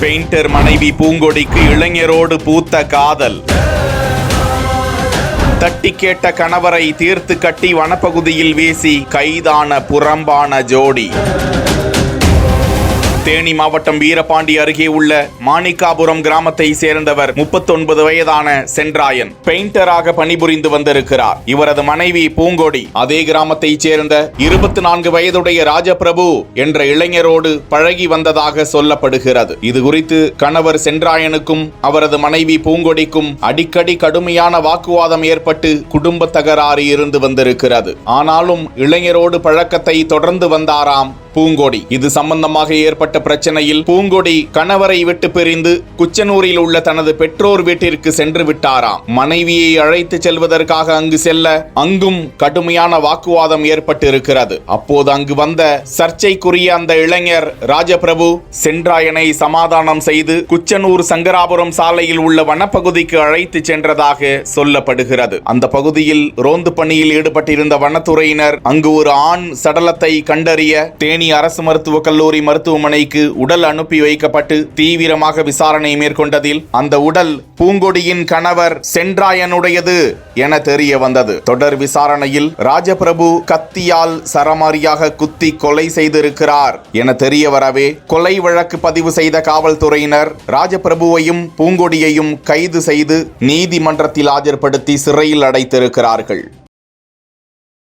Painter மனைவி பூங்கொடிக்கு இளைஞரோடு பூத்த காதல். தட்டி கேட்ட கணவரை தீர்த்து கட்டி வனப்பகுதியில் வீசி கைதான புறம்பான ஜோடி. தேனி மாவட்டம் வீரபாண்டி அருகே உள்ள மாணிக்காபுரம் கிராமத்தை சேர்ந்தவர் 39 வயதான சென்றாயன் பெயிண்டராக பணிபுரிந்து வந்திருக்கிறார். இவரது மனைவி பூங்கொடி அதே கிராமத்தை சேர்ந்த 24 வயதுடைய ராஜபிரபு என்ற இளைஞரோடு பழகி வந்ததாக சொல்லப்படுகிறது. இது குறித்து கணவர் சென்றாயனுக்கும் அவரது மனைவி பூங்கொடிக்கும் அடிக்கடி கடுமையான வாக்குவாதம் ஏற்பட்டு குடும்ப தகராறு இருந்து வந்திருக்கிறது. ஆனாலும் இளைஞரோடு பழக்கத்தை தொடர்ந்து வந்தாராம் பூங்கொடி. இது சம்பந்தமாக ஏற்பட்ட பிரச்சனையில் பூங்கொடி கணவரை விட்டு பிரிந்து குச்சனூரில் உள்ள தனது பெற்றோர் வீட்டிற்கு சென்று விட்டாராம். மனைவியை அழைத்து செல்வதற்காக அங்கு செல்ல அங்கும் கடுமையான வாக்குவாதம் ஏற்பட்டு இருக்கிறது. அப்போது அங்கு வந்த சர்ச்சைக்குரிய அந்த இளைஞர் ராஜபிரபு சென்றாயனை சமாதானம் செய்து குச்சனூர் சங்கராபுரம் சாலையில் உள்ள வனப்பகுதிக்கு அழைத்து சென்றதாக சொல்லப்படுகிறது. அந்த பகுதியில் ரோந்து பணியில் ஈடுபட்டிருந்த வனத்துறையினர் அங்கு ஒரு ஆண் சடலத்தை கண்டறிய தேனி அரசு மருத்துவக் கல்லூரி மருத்துவமனைக்கு உடல் அனுப்பி வைக்கப்பட்டு தீவிரமாக விசாரணை மேற்கொண்டதில் அந்த உடல் பூங்கொடியின் கணவர் சென்றாயனுடையது என தெரிய வந்தது. தொடர் விசாரணையில் ராஜபிரபு கத்தியால் சரமாரியாக குத்தி கொலை செய்திருக்கிறார் என தெரிய வரவே கொலை வழக்கு பதிவு செய்த காவல்துறையினர் ராஜபிரபுவையும் பூங்கொடியையும் கைது செய்து நீதிமன்றத்தில் ஆஜர்படுத்தி சிறையில் அடைத்திருக்கிறார்கள்.